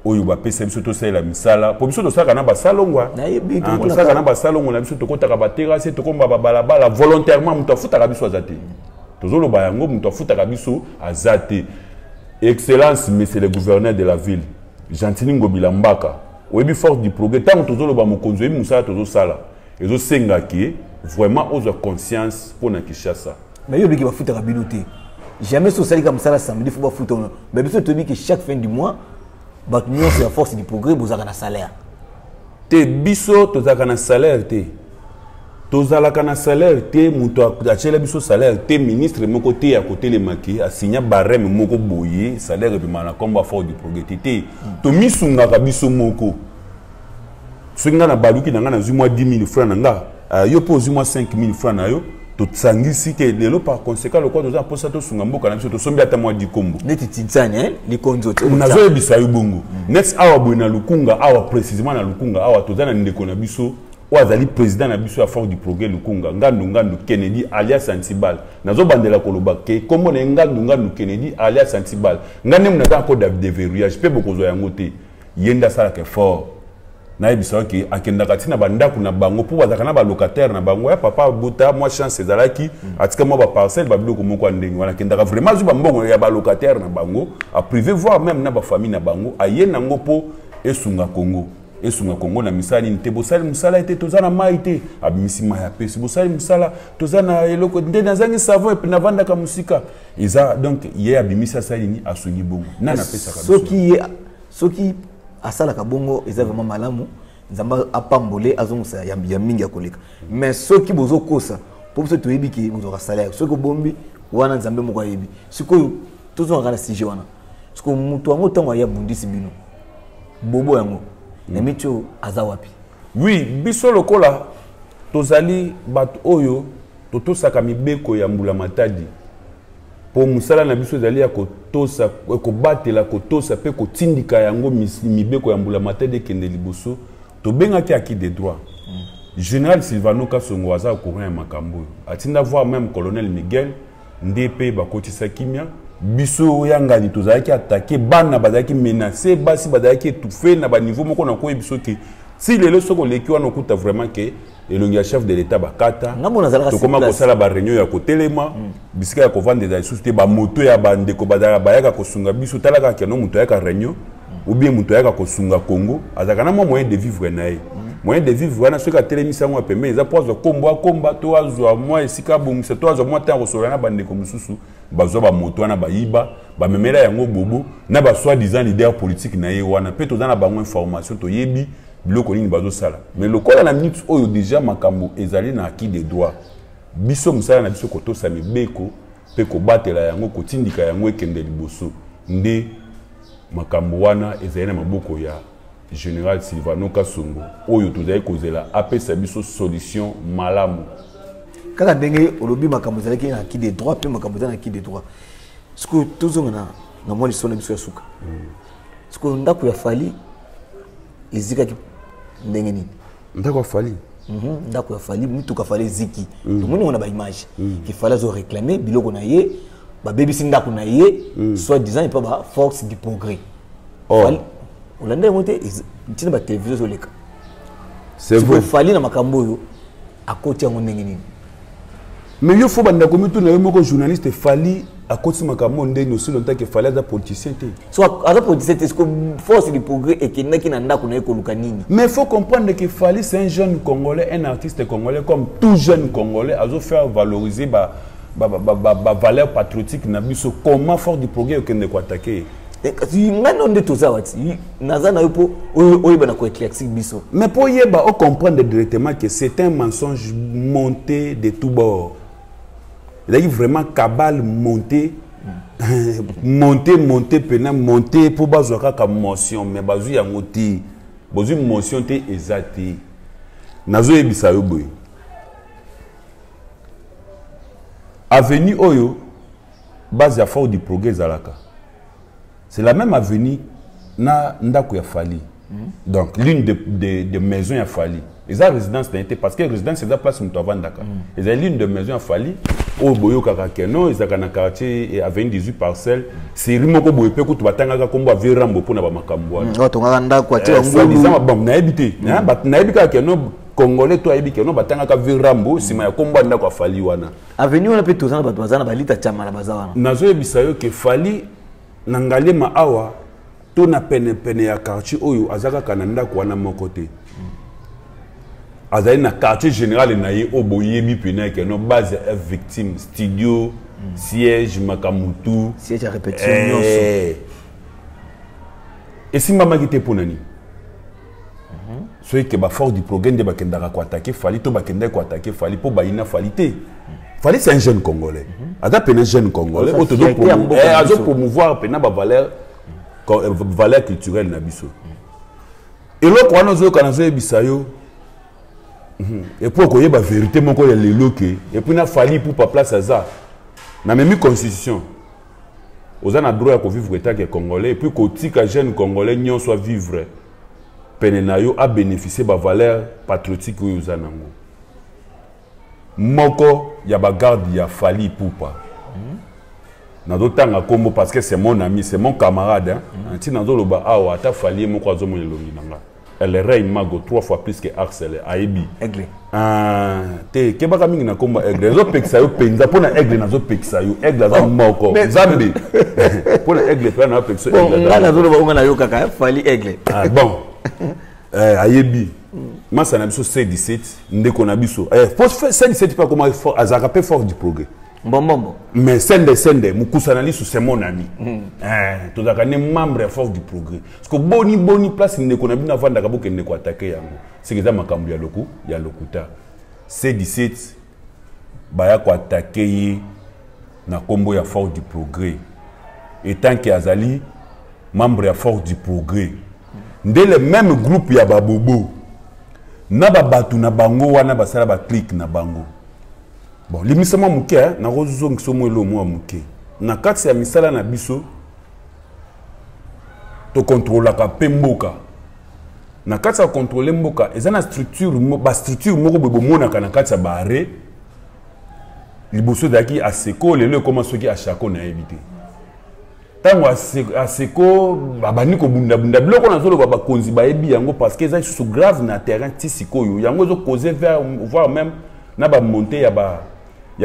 oyo bapesa biso tosalela misala po biso tosaka na basalongwa tosaka na basalongwa na biso tokotaka baterase tokomba babalabala volontairement mutu afutaka biso aza te tozoloba yango mutu afutaka biso aza te. Excellence monsieur le gouverneur de la ville Gentili Ngobila Mbaka oyebi force du progrès tant tozoloba mokonzi oyebi musala tozosala ezosengaki vraiment aux conscience pour na Kinshasa mais yo biki bafutaka bino te jamais sosali comme ça la samedi faut bafuta mais biso toyebi que chaque fin du mois batunion c'est la force du progrès bozaka na salaire te biso tozaka na salaire te tozalaka na salaire te mutu achela biso salaire te ministre moko te ya côté le maki a signé barème moko boye salaire pe mana komba force du progrès te to misungaka biso moko singa na baluki na nga na zuma 10 000 francs na nga yo po zuma 5 000 francs na yo to tsangisi ke lelo par conséquent le quoi toza posa to sunga mboka na biso to sombi ata mwa dikombo neti titsani li konzo te nazo yebisa yo bongo next awa boye na lukunga awa précisément na lukunga awa toza na ndeko na biso Ouazali président na biso ya force du progrès Lukunga ngandu Kennedy alias Antibal nazo bandela koloba ke kombo na ngandu Kennedy alias Antibal ngane munata ko de verrouillage pe bokozo yango te yenda sala ke fort na yebisa ke akenda katina bandaku na bango po bazaka na ba locataire na bango ya papa buta moi chance ezalaki atika mo ba parcelle ba biloko moko ndenge wana kenda vraiment zuba mbongo ya ba locataire na bango a privé voire même na ba famille na bango ayena ngopo esunga Congo esunga Congo na misali nte bosali musala ete tozana maite abimisima ya pesi bosali musala tozana eloko nde nazangi savon et na vanda ka musika eza donc ye abimisa sali ni asungi bongo nana pesa ka soki asala ka bongo eza vraiment malamu nzamba apambole azongusa ya mingi ya koleka mais soki bozo kosa po biso toyebi ki bozo ka salaire soki bombi wana nzambe moko yebi sikoyo tozonga kana sujet wana siko mutu wango tango ya bundisi bino bobo yango na micho azawapi oui biso lokola tozali bat oyo totosaka mibeko ya mbula matadi po musala na biso ezali ya kotosa kobatela kotosa pe kotindika yango mibeko ya mbula matadi kende liboso tobengaki aki des droits général Silvano Kasongo aza courant ya makambo atinda voir même colonel Miguel ndepe bakotisa kimia biso yangani tozalaki attaquer bana bazalaki menacer basi bazalaki étouffé na ba niveau moko na ko biso ke si lelo soko leki wana okuta vraiment ke elongi ya chef de l'état bakata to koma ko sala ba réunion ya kotelema bisika ya kovanda des sociétés ba moto ya bandeko bazala bayaka kosunga biso talaka ke no muto ya ka réunion ou bien muto ya ka kosunga Congo azaka na moyen de vivre nae moyen de vivre wana soka telemisa ngo pembe eza pozo komba to azwa moi esika bongisa to azwa moi temps kosola na bandeko mususu bazwa ba moto wana bayiba ba memela yango bobo na ba soi-disant leader politique na ye wana pe to za na bango information to yebi biloko nini bazo sala mais lokola na minute oyo déjà makambo ezali na acquis des droits biso musala na biso kotosa mibeko pe ko batela yango kotindika yango ekende liboso nde makambo wana ezali na maboko ya Général Silvano Kasongo oyo tozali kozela apesa biso solution malamu kaka ndenge olobi makambo ezalaki na acquis des droits pe makambo ezali na acquis des droits siko tozonga na mwa lisona biso ya suka siko ndako ya fali ezikaki ndenge nini ndako ya fali ndako ya fali mituka fali ziki tomoni ngona ba image ki fali azo réclamer biloko na ye ba bebisi ndako na ye soit disant et pas ba force du progrès olanda ngote ntina ba télévision zoleka c'est vrai fali na makambo yo akoti yango ndenge nini mais yo fo banda komitu na yo moko journaliste fali akoti makambo ndenge aussi longtemps que fali za politicien te so aza politicien te ko force du progrès et kendaki na ndako na ye koluka nini mais faut comprendre que Fali c'est un jeune congolais un artiste congolais comme tout jeune congolais azo faire valoriser ba valeur patriotique na biso comment force du progrès okende ko attaquer ngano nde tozawati nazana yopo oyo bana ko éclaircir biso mais pour yeba on comprendre directement que c'est un mensonge monté de tous bords il a vraiment cabale monté monté pena monté pour bazoka comme motion mais bazu ya ngoti bazu motion te ezati nazo yebisa yo boy avenue oyo base ya force du progrès zalaka c'est la même avenue na ndako ya Fali donc l'une des maisons ya Fali ils ont résidence n'était parce que résidence c'est la place où tu vas ndaka ils ont l'une de maisons ya Fali au boyo kakakeno ezaka na quartier à 28 parcelles série moko boye pe kutu batangaka kombo averambo pona ba makambo wana to nganda kwa ti ngulu disant bon na ebité na ebika keno congolais to ebika no batangaka verambo sima ya kombo ndako afali wana avenue wana pe tozana bato bazana balita chama na bazawana nazo ebisa yo ke fali na ngalema awa to na pene ya quartier oyo azaka kana ndako wana moko te azali na quartier général na ye oboyebi pena ke no base victime studio siège makamutu siège à répétition nyonso esimba makite ponani soki ke ba fort du progrès nde bakendaka ko attaquer fali to bakendaka ko attaquer fali po baina fali te fali c'est un jeune congolais aza pena jeune congolais azo promouvoir pena ba valeur culturelle na biso eloko wana ozoyoka nazo yebisa yo et pour qu'il y ait la vérité, mon corps est le loqué. Et puis, il a fallu pour pas place à ça. Dans la même constitution, aux gens ont droit à vivre l'État congolais. Et puis, quand les jeunes congolais n'y soit vivre, Penenayo a bénéficié de la valeur patriotique aux gens. Moko, il y a des gardes, il y a fallu pour pas. Dans d'autres temps, parce que c'est mon ami, c'est mon camarade. Si dans d'autres temps, il a fallu mon croisement de l'Onginanga. Elle règne mago 3 fois plus que Axel Aibi. Aigle. Ah, te kebaka mingi na komba aigle. Zo pekisa yo penza pona aigle na zo pekisa yo. Aigle za moko. Zambi. Pona aigle pe na pekisa aigle. Bon, ngana zo ba ngana yo kaka fali aigle. Ah bon. Aibi. Masa na biso C17 ndeko na biso. Faut faire C17 pas comment fort azaka pe fort du progrès. Bon. Mais sende mukusana sous c'est mon ami. To daka ne membre fort du progrès. Parce que boni place ne kona bina vanda ka boke ne ko attaquer yango. C'est que za makambu ya lokuta. C17 baya ko attaquer na kombo ya fort du progrès. Et tant que azali membre ya fort du progrès. Nde le même groupe ya babobo. Na babatu na bango wana basala ba click na bango. Bon, limisama muke na rozo ngisomo elo mwa muke. Na kati ya misala na biso to contrôler ka pemboka. Na kati ya contrôler mboka, ezana structure moko bobo mona kana kati ya bare. Liboso daki aseko lelo koma soki achako na éviter. Tango aseko babani ko bunda biloko na zolo baba konzi ba ebi yango parce que ça sous grave na terrain tisikoyo. Yango zo causer vers voire même na ba monter ya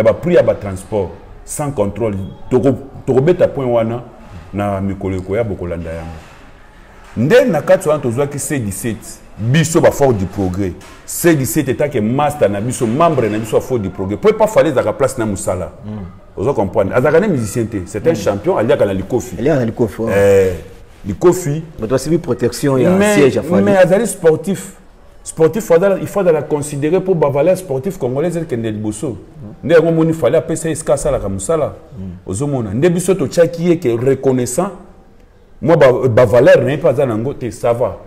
ba prix ya ba transport sans contrôle to beta point wana na mikoleko ya bokolanda yango nde na kati wana tozwaki C17 biso ba fort du progrès C17 état que master na biso membre na biso fort du progrès peut pas fallait za place na musala vous comprenez azaka ne musicien te c'est un champion aliaka na likofi likofi mais toi c'est protection ya siège à mais azali sportif il faut la considérer pour la valeur sportive congolaise qui est liboso. Né ngomoni il fallait appeler ça iskasa la kamusala. Ozomona ndé biso to tchaki que reconnaissant moi ba valeur n'est pas zanango te ça va.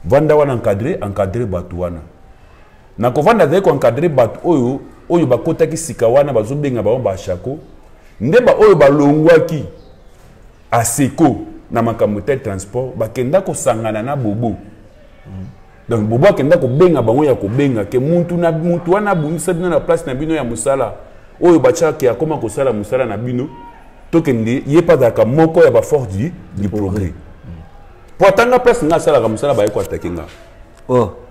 Vanda wana encadrer batu wana. Na ko vanda zeko encadrer batu oyo bakota ki sika wana bazobenga ba chako. Ndé ba oyo balongwaki aseko na makambo te transport bakenda ko sangana na bobo. Donc bobo kenda ko benga bango ya ko benga ke muntu wana bumisa bino na place na bino ya musala oyo bacha ke akoma ko sala musala na bino to kende ye pas daka moko ya ba fort du progrès pour tanga place nga sala ka musala ba ko attaquer nga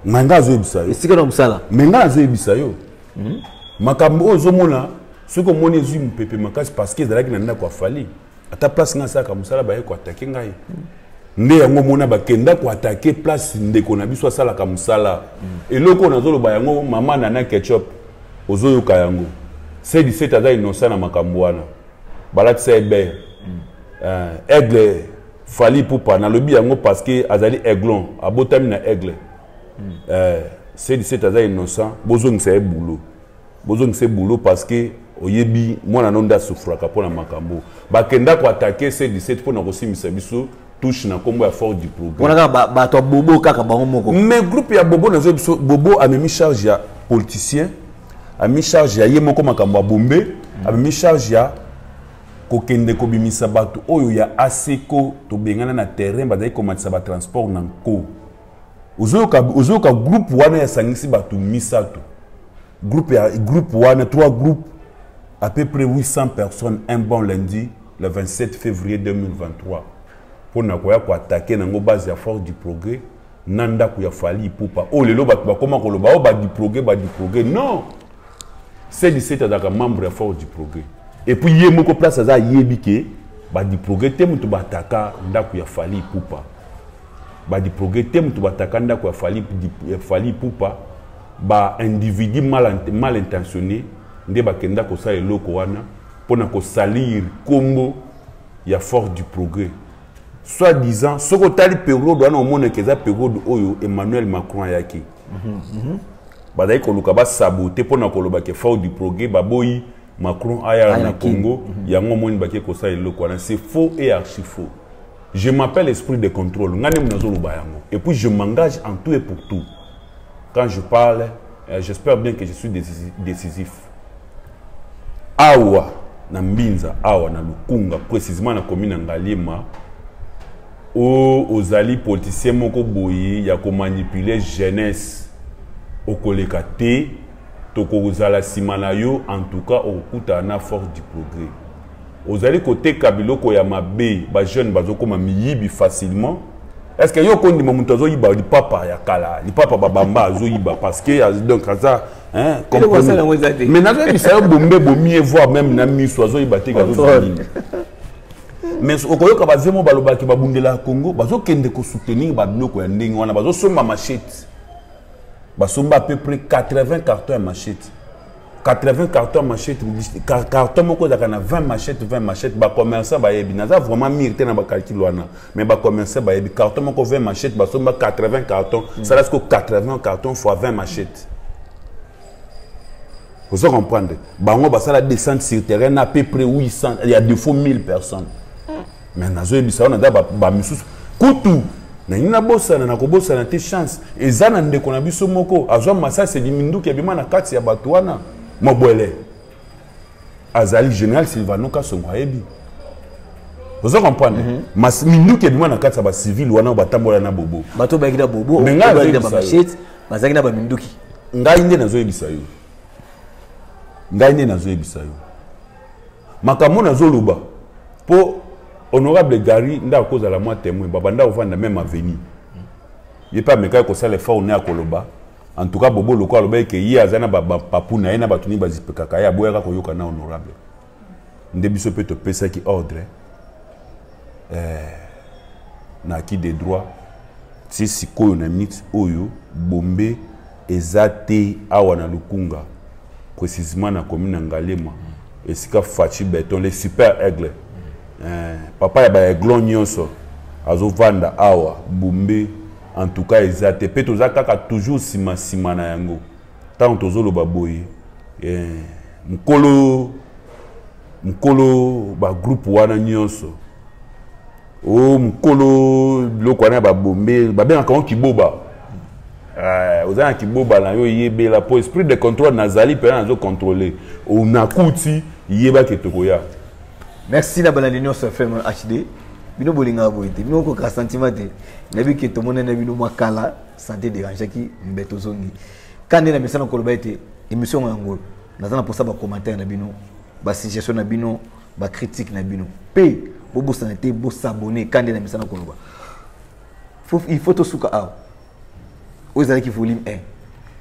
manga zo ebisa yo esika na musala menga zo ebisa yo makambo ozo mona soko moni zu mpepe makasi parce que ezalaki na ndako afali ata place nga sala ka musala ba ko attaquer nga nde yango mona bakenda ko attaquer place ndeko na biso sala ka musala eloko na zolo ba yango mama na ketchup ozoyoka yango C17 aza innocent na makambo wana balatisa ebe aigle fali pupa na lobi yango parce que azali aiglon abotami na aigle C17 aza innocent bozongisa boulot parce que oyebi mwana nonda souffraka pona makambo bakenda ko attaquer C17 pona kosimisa biso touche na kombo ya fort du progrès. On a bato bobo kaka bango moko. Mais groupe ya bobo na zo bobo a mis charge ya politicien, a mis charge ya yemoko makambo bombe, a mis charge ya kokende ko bimisa bato oyo ya aseko to bengana na terrain bazai komatisa ba transport na nko. Ozoka groupe wana ya sangisi bato misato. Groupe wana 3 groupes à peu près 800 personnes un bon lundi, le 27 février 2023. Pour nous attaquer dans la base de force du progrès, nanda kuya fali poupa. Oh, les loba, comment on le bat? Oh, bah du progrès. Non! C'est 17 à membre de la force du progrès. Et puis, il y a beaucoup de place à yébike, bah du progrès, t'es moutou bataka, nda kuya fali poupa. Bah du progrès, t'es moutou bataka, nda kuya fali poupa. Bah individu mal intentionné, nde ba kenda ko sa eloko wana, pour na ko salir Congo, il y a force du progrès. Soit disant, ce que tu as dit, période, on a montré que c'est période où Emmanuel Macron a yaki. Badaï ko luka ba saboter pour na ko loba ke force du progrès, baboyi Macron a na Congo, il y a un moment où il ko sa eloko wana, c'est faux et archi faux. Je m'appelle esprit de contrôle, ngane mnazo loba yango. Et puis je m'engage en tout et pour tout. Quand je parle, j'espère bien que je suis décisif. Awa na Mbinza, awa na Lukunga, précisément na commune Ngalima, aux alliés politiciens moko boyi, ya ko manipuler jeunesse au kolekate, toko uzala simana yo, en tout cas au kuta na force du progrès. Aux alliés côté Kabilo ko ya mabe, ba jeune bazoko ma miyibi facilement. Est-ce que yo kondi mamuntazo yiba di papa ya kala, di papa babamba zo yiba parce que donc ça hein mais na zo bisa yo bombe bomi voir même na miso zo yiba te ga zo nini. Mais okoyoka bazemo balobaki babundela Congo bazo kende ko soutenir ba biloko ya ndenge wana bazo somba machette. Basomba à peu près 80 cartons à machette. 80 cartons machette, carton moko da kana 20 machettes, ba commerçant ba yebi naza vraiment mérité na ba calcul wana. Mais ba commerçant ba yebi carton moko 20 machettes, ba somba 80 cartons, ça reste que 80 cartons fois 20 machettes. Vous comprenez? Bango ba sala descente sur terrain à peu près 800, il y a deux fois 1000 personnes. Mais nazo yebi ça on a ba misusu kutu na ina bossa na ko bossa na te chance ezana ndeko na biso moko azwa massa c'est diminduki abima na kati ya bato wana. Mobwele azali général Silvano Kasongo ayebi. Vous comprenez? Mas minduki ebima na kati ya ba civil wana batambola na bobo. Bato ba ngida bobo, ba ngida ba machete, bazaki na ba minduki. Ngai nde nazo yebisa yo. Ngai nde nazo yebisa yo. Makamo nazo luba. Po honorable Gary nda koza la moi témoin babanda ovanda même avenue. Il pas meka ko sala fa on est à Koloba. En tout cas, Bobo Loko aloba ke yi azana papuna ena batuni bazipeka ya boyaka koyoka na honorable. Ndebiso peut te pesa ki ordre. Na qui des droits. Si sikoyo na minute oyo bombe ezate awa na Lukunga. Précisément na commune Ngalema. Esika Fachi Beton les super aigle. Papa ya ba aiglon nyonso azovanda awa bombe. En tout cas, ils ont été toujours sima na yango. Tant tozolo baboye. Mkolo ba groupe wana nyonso. Oh mkolo biloko wana ba bombe, ba bien quand kiboba. Ozana kiboba na yo yebe la pour esprit de contrôle nazali pe na zo contrôler. O nakuti yeba ketokoya. Merci la balade nyonso FM HD. Bino bolinga boite bino ko ka sentiment te nabi ke to mona na bino makala santé déranger ki mbeto zongi kande na misana ko lobaite émission yango nazana pour ça ba commentaire na bino ba suggestion na bino ba critique na bino pe bobo santé bo s'abonner kande na misana ko loba il faut to suka a ozali ki volume 1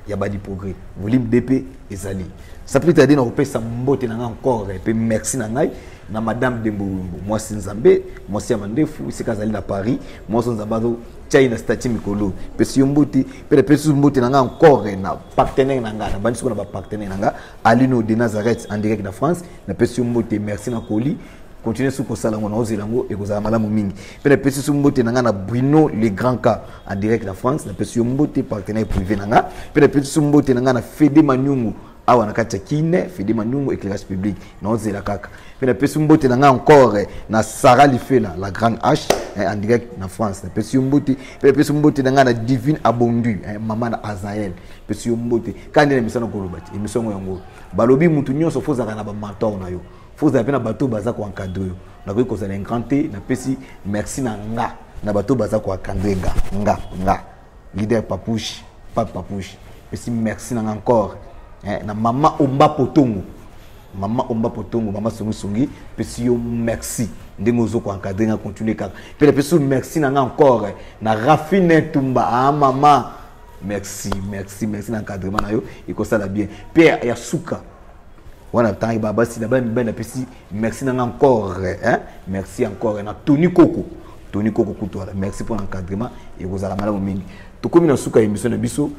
ya ba di progrès volume 2 ezali ça peut t'aider na kopesa mbote na encore et puis merci na ngai na madame Demboumbo moi Sinzambe moi si amandefu isikazali na Paris moi Sonzambazo China statue mikolo pesi mbote pesi mbote na nga encore na partenaire na nga na bandi siko na ba partenaire na nga Alino de Nazareth en direct na France na pesi mbote merci na Koli continuer sous kosala ngona ozelango et kozala malamu mingi pesi mbote na nga na Bruno le grand cas en direct na France na pesi mbote partenaire privé na nga pesi mbote na nga na Fede Manyungu awa na kati kine Fede Manyungu éclairage public na ozela kaka pe na pesi mbote na nga encore na Sarah Lifela la grande H en direct na France na pesi mbote pe pesi mbote na nga na Divine Abondu maman na Azael pesi mbote kandi na misana ko lobati émission yango balobi mutu nyonso foza kana ba mentor na yo foza pe na bato baza ko encadrer na ko ko zala ngante na pesi merci na nga na bato baza ko encadrer nga leader Papouche Papouche pesi merci na nga encore na mama Omba Potongo maman Omba Potongo, maman Songi, pesio merci. Ndengozo ko encadrer na continuer kaka. Puis pesio merci na encore na Rafine Tumba ah maman. Merci na encadrement na yo, et comme ça la bien. Père ya Souka. Wana tangi baba si na ben pesi merci na encore hein. Merci encore na Tony Koko kutoala. Merci pour l'encadrement et vous allez malamu mingi. To komi na Souka émission na biso.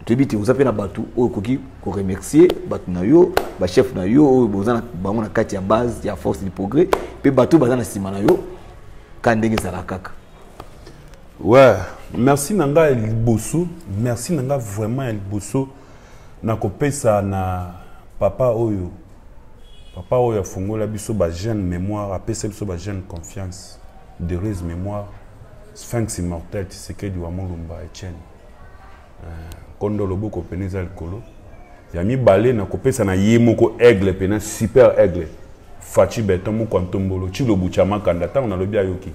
Tu vous appelez na batu o koki ko remercier batu na yo ba chef na yo bozana bango na kati ya base ya force du progrès pe batu bazana sima na yo kandenge za kaka. Ouais, merci nanga Liboso, merci nanga vraiment Liboso na kopesa na papa oyo fongola biso ba jeune mémoire apesa biso ba jeune confiance d'heureuse mémoire sphinx immortel Tshisekedi wa Mulumba Etienne. Kondo loboko peneza likolo ya mibale na kopesa na ye moko aigle pena super aigle Fachi Beton moko Ntombolo Chilobu Chamakanda tango na lobi ayoki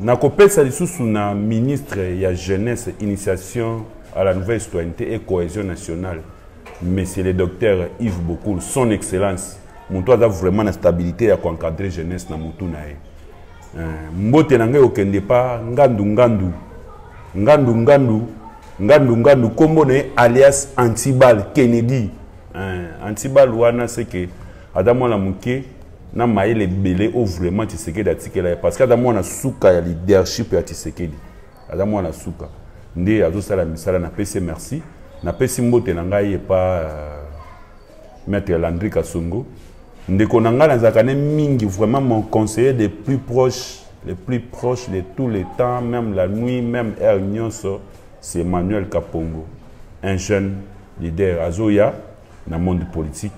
na kopesa lisusu na ministre ya jeunesse initiation à la nouvelle citoyenneté et cohésion nationale monsieur le docteur Yves Bokoul son excellence monto a vraiment la stabilité ya encadrer jeunesse na mutu na ye mbote na ngai okende pa ngandu kombo ne alias Antibal Kennedy Antibal wana c'est que adamo la muke na maïle belé au vraiment Tshisekedi atikela parce que adamo na suka ya leadership ya Tshisekedi adamo na suka nde azosala misala na PC merci na pesi mbote na ngai pa maître Landry Kasongo ndeko na ngai nazaka ne mingi vraiment mon conseiller les plus proches de tous les temps même la nuit même heure nyonso c'est Emmanuel Kapongo, un jeune leader Azoya dans le monde politique.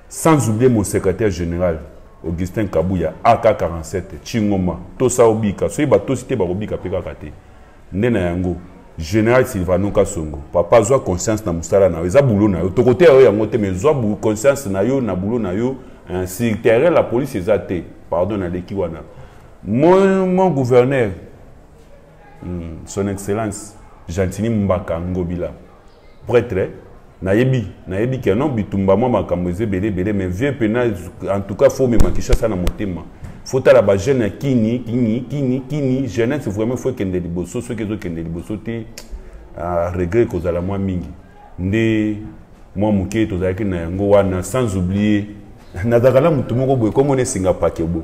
Sans oublier mon secrétaire général, Augustin Kabouya, AK47, Chingoma, Tosa Obika, soyez bateau cité Barobika Pekakate. Nena Yango, général Sylvano Kasongo, papa zoa conscience na musala na eza boulot na yo. To côté yo yango te mais zoa conscience na yo na boulot na yo, si terrain la police ezate, pardon na leki wana. Mon gouverneur son excellence Gentini Mbaka Ngobila prêtre nayebi que non bitumba moi makambo belé mais vieux pénal en tout cas faut me makisha ça na motema faut ta la ba jeune kini jeunesse vraiment faut kende liboso ceux qui ont kende liboso te à regret cause la moi mingi ndé moi muké to zaki na yango wana sans oublier na dakala mutu moko boy comme on est Singapakebo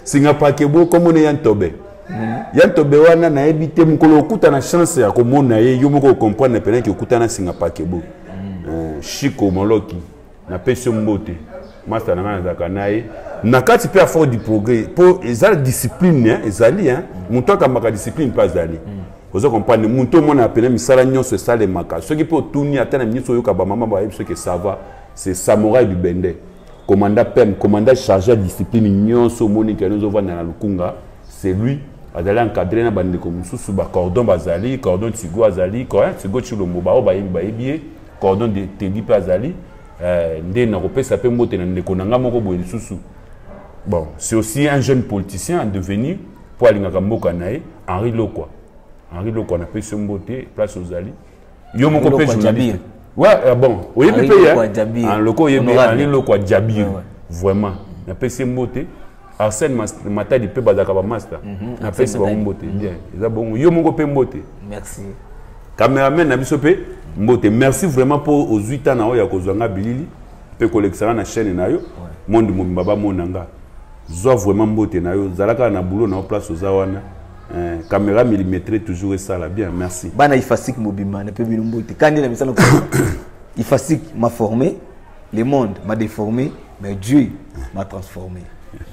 Singapakebo comme on est Yantobe. Yantobe wana na ebité mukolo okuta na chance ya komona ye yo moko comprendre pena ki okuta na Singapakebo. Chiko Moloki na pesio mbote. Master na ngana zakanaye. Na kati pe fort du progrès pour ezala discipline hein ezali hein. Muto akamaka discipline pas zali. Vous comprenez muto mona apena misala nyonso sale maka. Ceux qui peut tourner atana nyonso yo ka ba mama ba ceux que ça va c'est samouraï du Bende. Commandant PEM, commandant chargé de discipline, nyonso monique nous voit dans la Lukunga, c'est lui. Azali encadré na bande comme sous ba cordon bazali, cordon tigo azali, quoi, tigo chilo mobao ba yebie, cordon de teli bazali, ndé na repé ça peut monter na ndeko nanga moko boye susu. Bon, c'est aussi un jeune politicien en devenir pour aller na mboka nae, Henri Lokwa na pe se mbote place aux ali. Yo moko pe journaliste. Ouais, bon, oui, en loco, il y a un loco à Djabir, vraiment. Il y a PC Mbote, Arsène Mata di pe Bazakaba Master. Il y a PC Mbote, bien. Il y a bon, yo mongo pe Mbote. Merci. Caméraman Nabisope, Mbote, merci vraiment pour aux 8 ans na oya kozanga bilili, pe collectionner na chaîne na yo, monde Mbaba Monanga. Zo vraiment Mbote na yo, zalaka na boulot na place aux awana. Caméra millimétrée toujours et ça là bien merci bana ifasik mobima ne peut bilumbote quand il a mis ça ifasik m'a formé le monde m'a déformé mais Dieu m'a transformé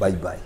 bye bye.